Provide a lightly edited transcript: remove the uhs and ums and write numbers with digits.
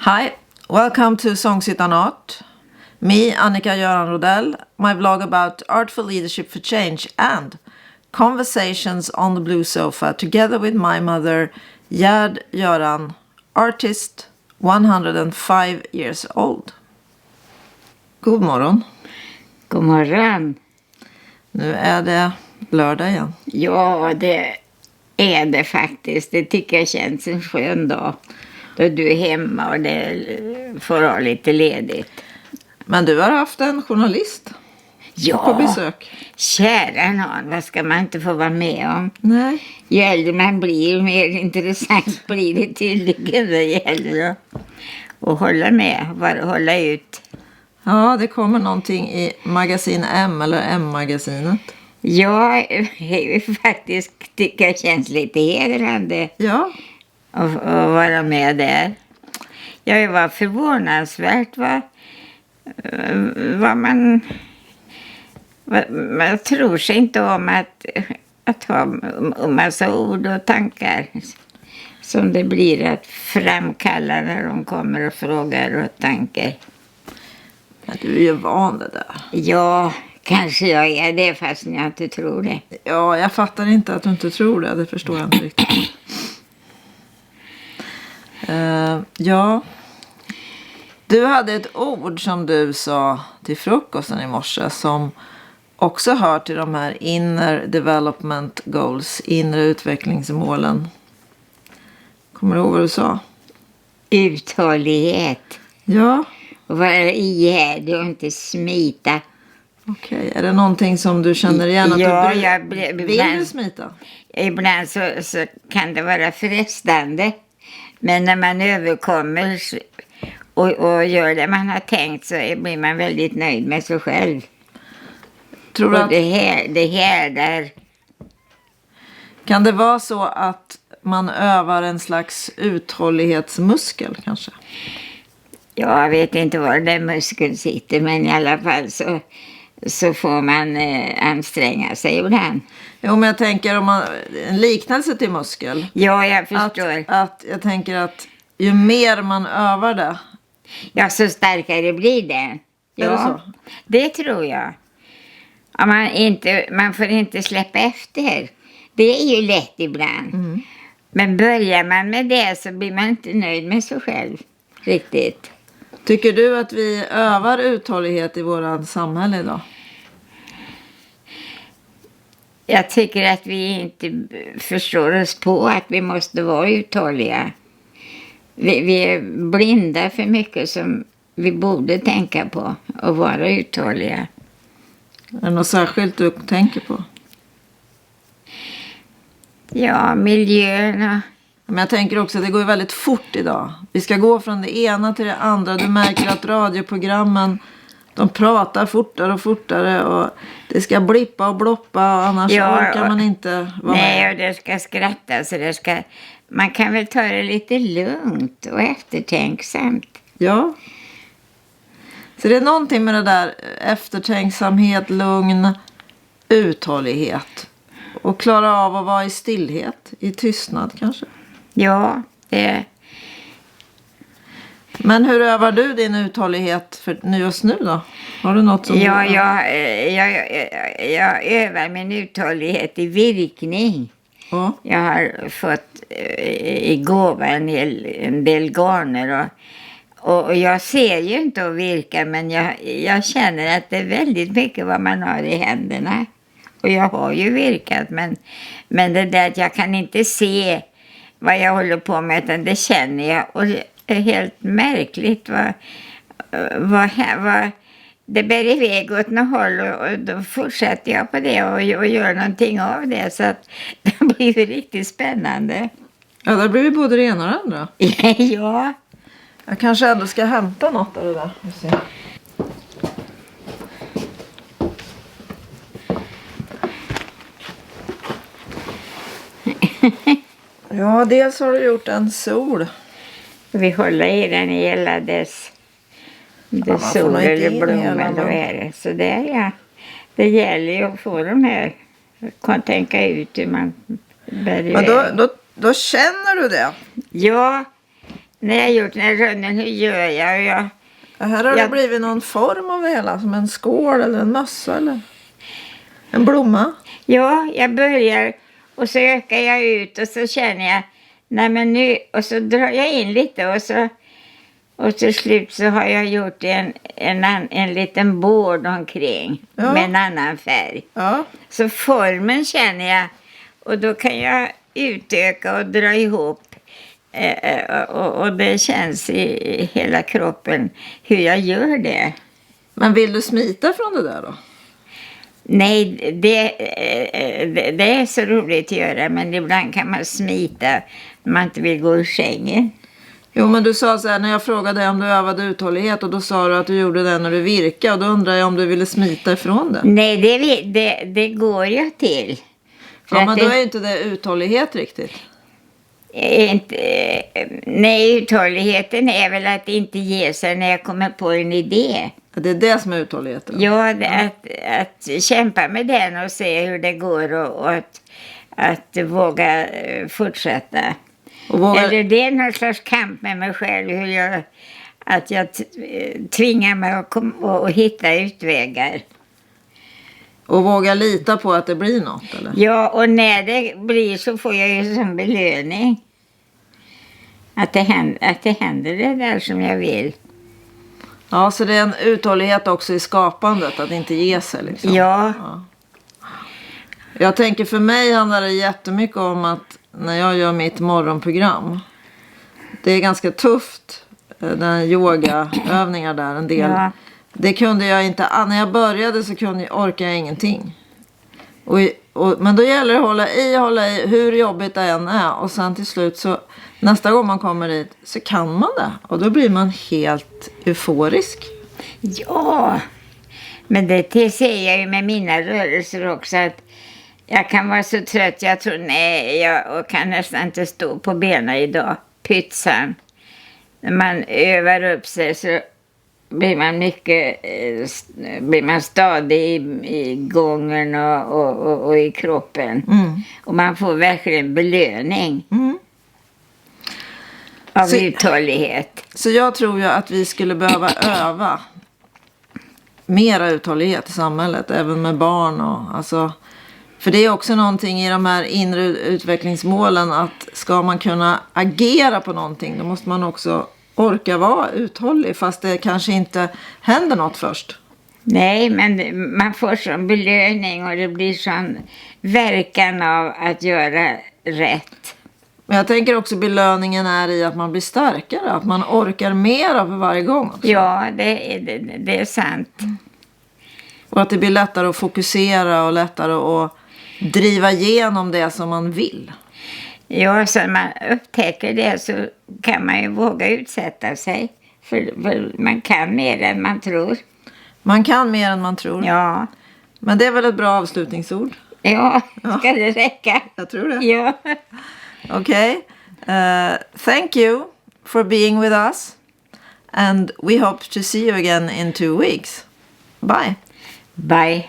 Hi, welcome to Songs Utan Art. Me, Annika Göran Rodell, my blog about artful leadership for change and conversations on the blue sofa together with my mother, Gerd Göran, artist, 105 years old. God morgon. God morgon. Nu är det lördag igen. Ja, det är det faktiskt. Det tycker jag känns en skön dag. Då du är hemma och det får ha lite ledigt. Men du har haft en journalist på besök. Kära någon, vad ska man inte få vara med om? Nej. Ju äldre man blir, ju mer intressant blir det tydligen. Det gäller att hålla med, bara hålla ut. Ja, det kommer någonting i magasin M eller M-magasinet. Ja, faktiskt tycker jag känns lite hedrande. Ja. Och vara med där. Jag var förvånansvärt vad man tror sig inte om att ha en massa ord och tankar som det blir att framkalla när de kommer och frågar och tankar. Men du är ju van det där. Ja, kanske jag är det fast jag inte tror det. Ja, jag fattar inte att du inte tror det. Det förstår jag inte riktigt. Ja. Du hade ett ord som du sa till frukosten i morse som också hör till de här inner development goals, inre utvecklingsmålen. Kommer du ihåg vad du sa? Uthållighet. Ja. Och vara ihärdig och inte smita. Okej, är det någonting som du känner igen att ja, vill du smita? Ibland så kan det vara frestande. Men när man överkommer och gör det man har tänkt så blir man väldigt nöjd med sig själv. Tror du att det här där. Kan det vara så att man övar en slags uthållighetsmuskel kanske? Jag vet inte var den muskeln sitter, men i alla fall så får man anstränga sig ibland. Jo, men jag tänker om en liknelse till muskel. Ja, jag förstår. Att jag tänker att ju mer man övar det. Ja, så starkare blir det. Ja, är det så? Det tror jag. Man får inte släppa efter. Det är ju lätt ibland. Mm. Men börjar man med det så blir man inte nöjd med sig själv. Riktigt. Tycker du att vi övar uthållighet i våran samhälle idag? Jag tycker att vi inte förstår oss på att vi måste vara uthålliga. Vi är blinda för mycket som vi borde tänka på och vara uthålliga. Är det något särskilt du tänker på? Ja, miljön. Men jag tänker också att det går väldigt fort idag. Vi ska gå från det ena till det andra. Du märker att radioprogrammen, de pratar fortare och fortare. Och det ska blippa och bloppa och annars orkar man inte vara med. Nej, och det ska skratta. Så man kan väl ta det lite lugnt och eftertänksamt. Ja. Så det är någonting med det där eftertänksamhet, lugn, uthållighet. Och klara av att vara i stillhet, i tystnad kanske. Ja, det. Men hur övar du din uthållighet för just nu då? Har du något som jag övar min uthållighet i virkning. Ja. Jag har fått i gåva en del garner och jag ser ju inte att virka, men jag känner att det är väldigt mycket vad man har i händerna. Och jag har ju virkat, men det där att jag kan inte se vad jag håller på med, utan det känner jag. Och det är helt märkligt vad det bär iväg åt något håll och då fortsätter jag på det och gör någonting av det. Så att det blir riktigt spännande. Ja, det blir både det ena och det andra. Ja. Jag kanske ändå ska hämta något av det där. Ja, dels har du gjort en sol. Vi håller i den i hela dess sol eller blommen. Då är det. Så det gäller ju att få de här. Kan tänka ut hur man bär. Men då känner du det? Ja, när jag gjort den här runden, hur gör jag? Här har det blivit någon form av det hela, som en skål eller en mössa eller en blomma. Ja, jag börjar och så ökar jag ut och så känner jag, nej men nu, och så drar jag in lite och till slut så har jag gjort en liten bård omkring med en annan färg. Ja. Så formen känner jag, och då kan jag utöka och dra ihop. Och det känns i hela kroppen hur jag gör det. Men vill du smita från det där då? Nej, det är så roligt att göra, men ibland kan man smita när man inte vill gå ur sängen. Jo, men du sa så här, när jag frågade dig om du övade uthållighet, och då sa du att du gjorde det när du virkade, och då undrar jag om du ville smita ifrån det. Nej, det går jag till. Ja, men då är inte det uthållighet riktigt. Nej, uthålligheten är väl att inte ge sig när jag kommer på en idé. Det är det som är uthålligheten. Ja, att kämpa med den och se hur det går och att våga fortsätta. Eller det är någon slags kamp med mig själv, att jag tvingar mig att hitta utvägar. Och våga lita på att det blir något, eller? Ja, och när det blir så får jag ju som belöning. Att det händer det där som jag vill. Ja, så det är en uthållighet också i skapandet, att inte ge sig liksom. Ja. Jag tänker, för mig handlar det jättemycket om att när jag gör mitt morgonprogram, det är ganska tufft, den yogaövningar där en del. Ja. Det kunde jag inte, när jag började så orkade jag ingenting. Men då gäller det att hålla i hur jobbigt det än är. Och sen till slut så, nästa gång man kommer dit så kan man det. Och då blir man helt euforisk. Ja, men det ser jag ju med mina rörelser också, att jag kan vara så trött, jag tror jag kan nästan inte stå på benen idag. Pytsan. När man övar upp sig så blir man stadig i gången och i kroppen. Mm. Och man får verkligen belöning av uthållighet. Så jag tror ju att vi skulle behöva öva mera uthållighet i samhället, även med barn alltså. För det är också någonting i de här inre utvecklingsmålen, att ska man kunna agera på någonting, då måste man också orka vara uthållig, fast det kanske inte händer något först. Nej, men man får sån belöning och det blir sån verkan av att göra rätt. Men jag tänker också belöningen är i att man blir starkare, att man orkar mer för varje gång också. Ja, det är sant. Och att det blir lättare att fokusera och lättare att driva igenom det som man vill. Ja, så när man upptäcker det så kan man ju våga utsätta sig. För man kan mer än man tror. Man kan mer än man tror. Ja. Men det är väl ett bra avslutningsord? Ja, ska det räcka? Jag tror det. Ja. Okay. Thank you for being with us. And we hope to see you again in 2 weeks. Bye. Bye.